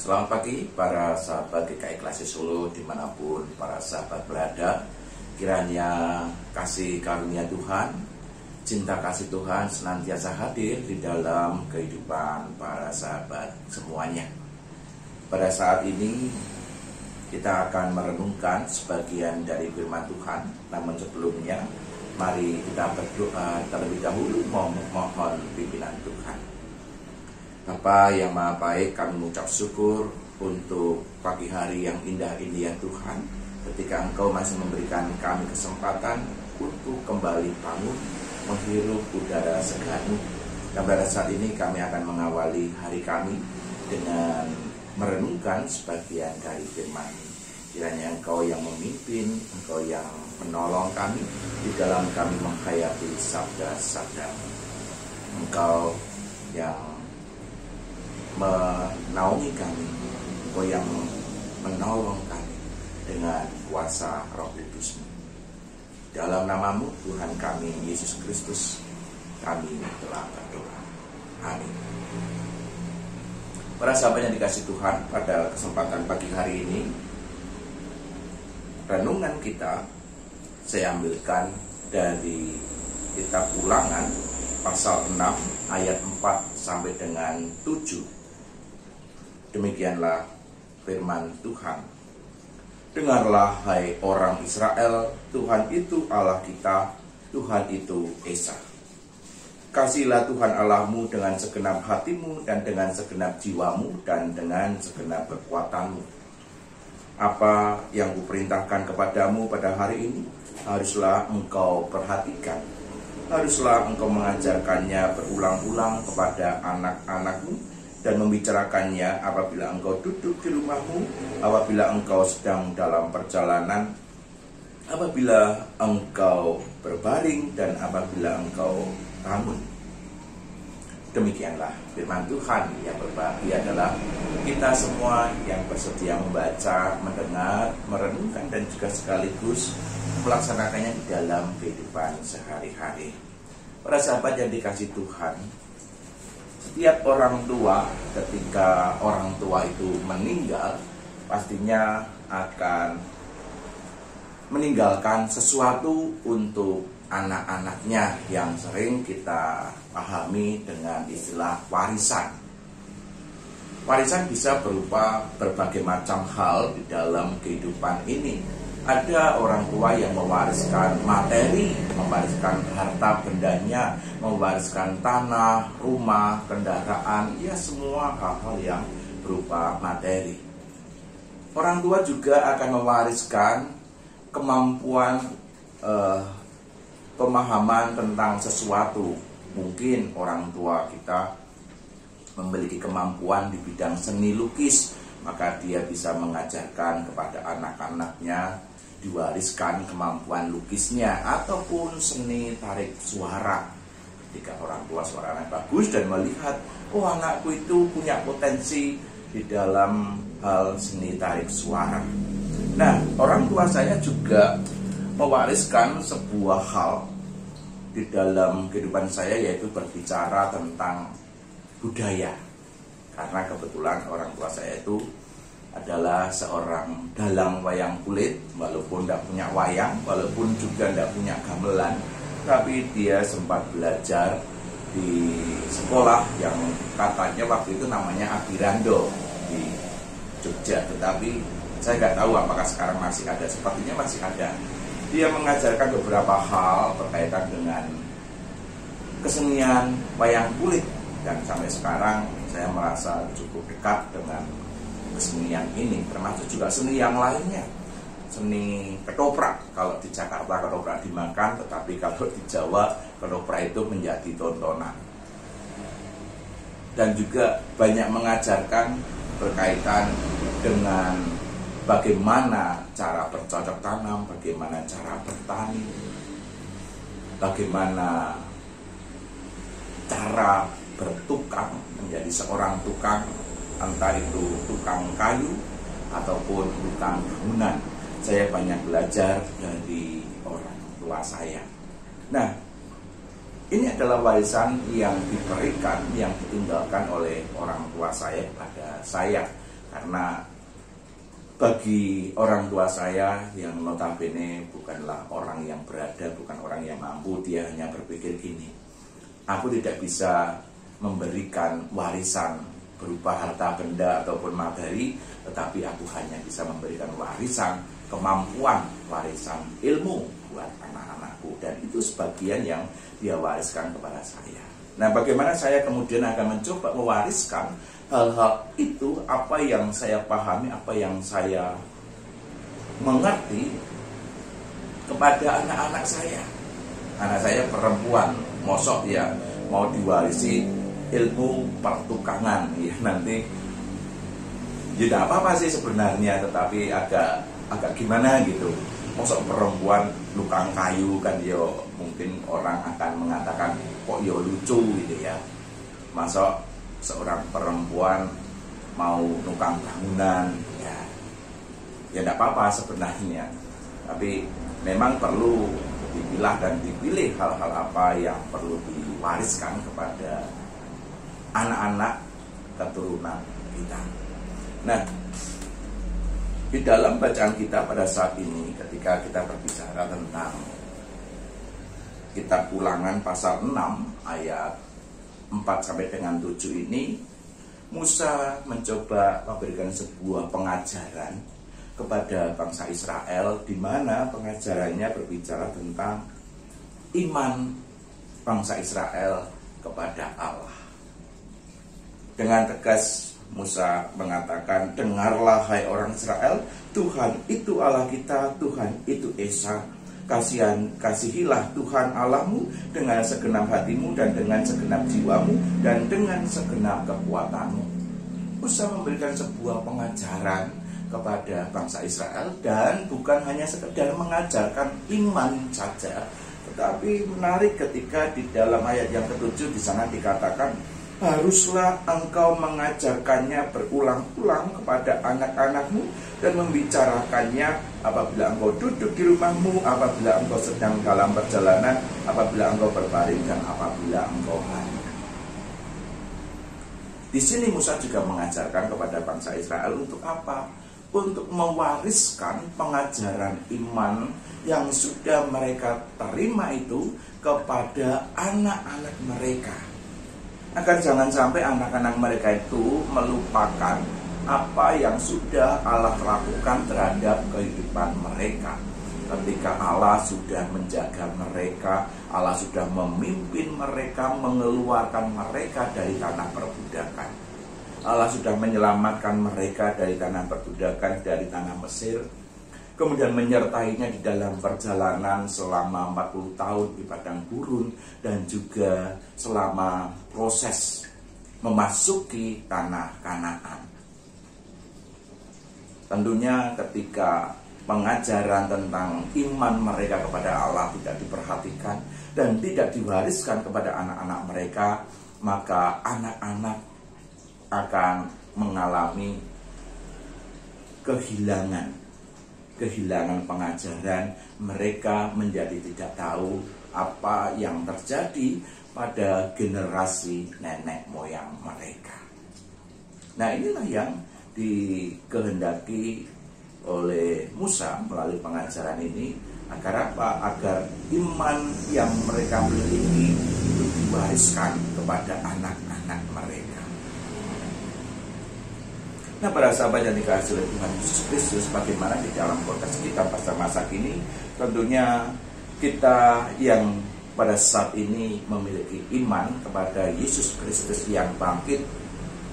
Selamat pagi para sahabat GKI Klasik Solo dimanapun para sahabat berada. Kiranya kasih karunia Tuhan, cinta kasih Tuhan senantiasa hadir di dalam kehidupan para sahabat semuanya. Pada saat ini kita akan merenungkan sebagian dari firman Tuhan. Namun sebelumnya mari kita berdoa terlebih dahulu mohon pimpinan Tuhan. Bapa yang Maha Baik, kami mengucap syukur untuk pagi hari yang indah ini ya Tuhan, ketika Engkau masih memberikan kami kesempatan untuk kembali bangun, menghirup udara segar-Mu. Dan pada saat ini kami akan mengawali hari kami dengan merenungkan sebagian dari firman. Kiranya Engkau yang memimpin, Engkau yang menolong kami di dalam kami menghayati sabda-sabda-Mu. Engkau yang menaungi kami, Engkau yang menolong kami dengan kuasa Roh Kudus-Mu. Dalam nama-Mu Tuhan kami Yesus Kristus, kami telah berdoa. Amin. Para sahabat yang dikasihi Tuhan, pada kesempatan pagi hari ini renungan kita saya ambilkan dari kitab Ulangan pasal 6 ayat 4 sampai dengan 7. Demikianlah firman Tuhan. Dengarlah hai orang Israel, Tuhan itu Allah kita, Tuhan itu Esa. Kasihilah Tuhan Allahmu dengan segenap hatimu dan dengan segenap jiwamu dan dengan segenap kekuatanmu. Apa yang kuperintahkan kepadamu pada hari ini haruslah engkau perhatikan. Haruslah engkau mengajarkannya berulang-ulang kepada anak-anakmu dan membicarakannya apabila engkau duduk di rumahmu, apabila engkau sedang dalam perjalanan, apabila engkau berbaring, dan apabila engkau bangun. Demikianlah firman Tuhan. Yang berbahagia adalah kita semua yang bersedia membaca, mendengar, merenungkan, dan juga sekaligus melaksanakannya di dalam kehidupan sehari-hari. Para sahabat yang dikasihi Tuhan, setiap orang tua, ketika orang tua itu meninggal, pastinya akan meninggalkan sesuatu untuk anak-anaknya yang sering kita pahami dengan istilah warisan. Warisan bisa berupa berbagai macam hal di dalam kehidupan ini. Ada orang tua yang mewariskan materi, mewariskan harta bendanya, mewariskan tanah, rumah, kendaraan, ya semua hal-hal yang berupa materi. Orang tua juga akan mewariskan kemampuan pemahaman tentang sesuatu. Mungkin orang tua kita memiliki kemampuan di bidang seni lukis, maka dia bisa mengajarkan kepada anak-anaknya, diwariskan kemampuan lukisnya, ataupun seni tarik suara. Ketika orang tua suaranya bagus dan melihat, oh anakku itu punya potensi di dalam hal seni tarik suara. Nah, orang tua saya juga mewariskan sebuah hal di dalam kehidupan saya, yaitu berbicara tentang budaya. Karena kebetulan orang tua saya itu adalah seorang dalang wayang kulit, walaupun tidak punya wayang, walaupun juga tidak punya gamelan, tapi dia sempat belajar di sekolah yang katanya waktu itu namanya Abirando di Jogja, tetapi saya nggak tahu apakah sekarang masih ada. Sepertinya masih ada. Dia mengajarkan beberapa hal berkaitan dengan kesenian wayang kulit, dan sampai sekarang saya merasa cukup dekat dengan kesenian ini, termasuk juga seni yang lainnya. Seni ketoprak, kalau di Jakarta ketoprak dimakan, tetapi kalau di Jawa ketoprak itu menjadi tontonan. Dan juga banyak mengajarkan berkaitan dengan bagaimana cara bercocok tanam, bagaimana cara bertani, bagaimana cara bertukang, menjadi seorang tukang, entah itu tukang kayu ataupun tukang bangunan. Saya banyak belajar dari orang tua saya. Nah, ini adalah warisan yang diberikan, yang ditinggalkan oleh orang tua saya kepada saya. Karena bagi orang tua saya yang notabene bukanlah orang yang berada, bukan orang yang mampu, dia hanya berpikir gini, aku tidak bisa memberikan warisan berupa harta benda ataupun materi, tetapi aku hanya bisa memberikan warisan kemampuan, warisan ilmu buat anak-anakku, dan itu sebagian yang dia wariskan kepada saya. Nah, bagaimana saya kemudian akan mencoba mewariskan hal-hal itu, apa yang saya pahami, apa yang saya mengerti kepada anak-anak saya. Anak saya perempuan, mosok ya mau diwarisi ilmu pertukangan ya, nanti tidak apa-apa sih sebenarnya, tetapi agak gimana gitu. Mosok perempuan lukang kayu kan, yo mungkin orang akan mengatakan kok yo lucu gitu ya. Masa seorang perempuan mau nukang bangunan ya tidak apa-apa sebenarnya, tapi memang perlu dipilah dan dipilih hal-hal apa yang perlu diwariskan kepada anak-anak keturunan kita. Nah, di dalam bacaan kita pada saat ini, ketika kita berbicara tentang kitab Ulangan pasal 6 ayat 4 sampai dengan 7 ini, Musa mencoba memberikan sebuah pengajaran kepada bangsa Israel, di mana pengajarannya berbicara tentang iman bangsa Israel kepada Allah. Dengan tegas Musa mengatakan, dengarlah hai orang Israel, Tuhan itu Allah kita, Tuhan itu Esa. Kasihilah Tuhan Allahmu dengan segenap hatimu dan dengan segenap jiwamu dan dengan segenap kekuatanmu. Musa memberikan sebuah pengajaran kepada bangsa Israel, dan bukan hanya sekedar mengajarkan iman saja, tetapi menarik ketika di dalam ayat yang ke-7 di sana dikatakan, haruslah engkau mengajarkannya berulang-ulang kepada anak-anakmu dan membicarakannya apabila engkau duduk di rumahmu, apabila engkau sedang dalam perjalanan, apabila engkau berbaring, dan apabila engkau hanya. Di sini Musa juga mengajarkan kepada bangsa Israel untuk apa? Untuk mewariskan pengajaran iman yang sudah mereka terima itu kepada anak-anak mereka. Agar jangan sampai anak-anak mereka itu melupakan apa yang sudah Allah lakukan terhadap kehidupan mereka. Ketika Allah sudah menjaga mereka, Allah sudah memimpin mereka, mengeluarkan mereka dari tanah perbudakan. Allah sudah menyelamatkan mereka dari tanah perbudakan, dari tanah Mesir. Kemudian menyertainya di dalam perjalanan selama 40 tahun di padang gurun, dan juga selama proses memasuki tanah Kanaan. Tentunya ketika pengajaran tentang iman mereka kepada Allah tidak diperhatikan dan tidak diwariskan kepada anak-anak mereka, maka anak-anak akan mengalami kehilangan pengajaran. Mereka menjadi tidak tahu apa yang terjadi pada generasi nenek moyang mereka. Nah, inilah yang dikehendaki oleh Musa melalui pengajaran ini, agar apa? Agar iman yang mereka miliki itu diwariskan kepada anak-anak mereka. Nah, para sahabat yang dikasihi oleh Tuhan Yesus Kristus, bagaimana di dalam konteks kita pada masa kini? Tentunya kita yang pada saat ini memiliki iman kepada Yesus Kristus yang bangkit,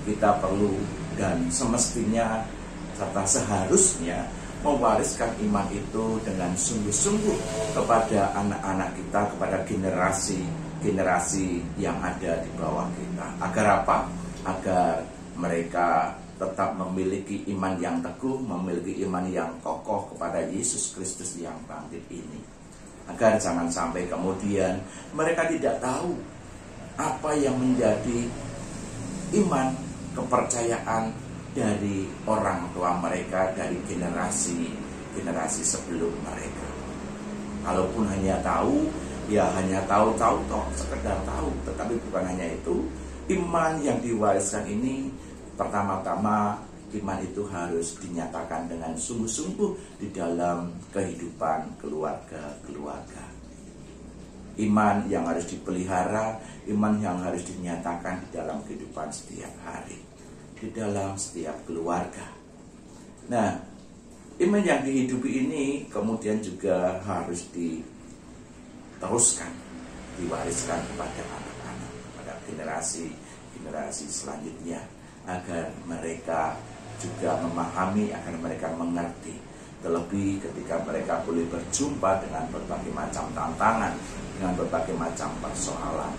kita perlu dan semestinya serta seharusnya mewariskan iman itu dengan sungguh-sungguh kepada anak-anak kita, kepada generasi yang ada di bawah kita. Agar apa? Agar mereka tetap memiliki iman yang teguh, memiliki iman yang kokoh kepada Yesus Kristus yang bangkit ini. Agar jangan sampai kemudian mereka tidak tahu apa yang menjadi iman, kepercayaan dari orang tua mereka, dari generasi sebelum mereka. Kalaupun hanya tahu, ya hanya tahu-tahu toh, sekedar tahu. Tetapi bukan hanya itu, iman yang diwariskan ini pertama-tama iman itu harus dinyatakan dengan sungguh-sungguh di dalam kehidupan keluarga-keluarga. Iman yang harus dipelihara, iman yang harus dinyatakan di dalam kehidupan setiap hari, di dalam setiap keluarga. Nah, iman yang dihidupi ini kemudian juga harus diteruskan, diwariskan kepada anak-anak, kepada generasi selanjutnya, agar mereka juga memahami, agar mereka mengerti. Terlebih ketika mereka boleh berjumpa dengan berbagai macam tantangan, dengan berbagai macam persoalan.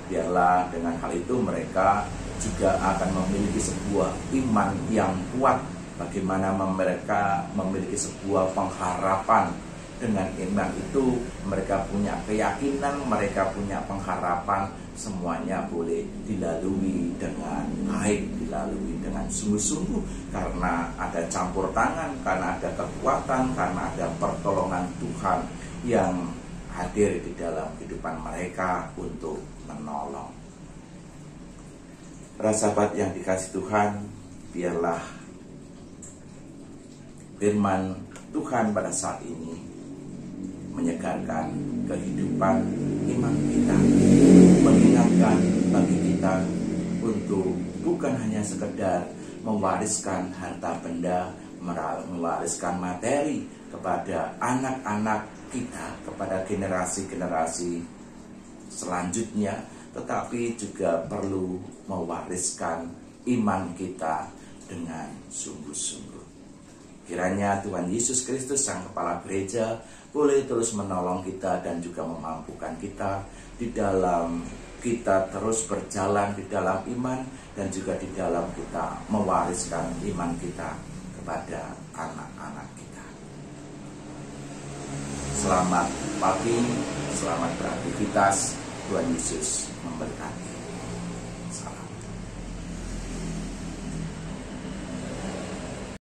Biarlah dengan hal itu mereka juga akan memiliki sebuah iman yang kuat. Bagaimana mereka memiliki sebuah pengharapan. Dengan iman itu mereka punya keyakinan, mereka punya pengharapan, semuanya boleh dilalui dengan baik, dilalui dengan sungguh-sungguh, karena ada campur tangan, karena ada kekuatan, karena ada pertolongan Tuhan yang hadir di dalam kehidupan mereka untuk menolong. Para sahabat yang dikasihi Tuhan, biarlah firman Tuhan pada saat ini menyegarkan kehidupan iman kita, mengingatkan bagi kita untuk bukan hanya sekedar mewariskan harta benda, mewariskan materi kepada anak-anak kita, kepada generasi-generasi selanjutnya, tetapi juga perlu mewariskan iman kita dengan sungguh-sungguh. Kiranya Tuhan Yesus Kristus, Sang Kepala Gereja, boleh terus menolong kita dan juga memampukan kita di dalam kita terus berjalan di dalam iman, dan juga di dalam kita mewariskan iman kita kepada anak-anak kita. Selamat pagi, selamat beraktivitas. Tuhan Yesus memberkati.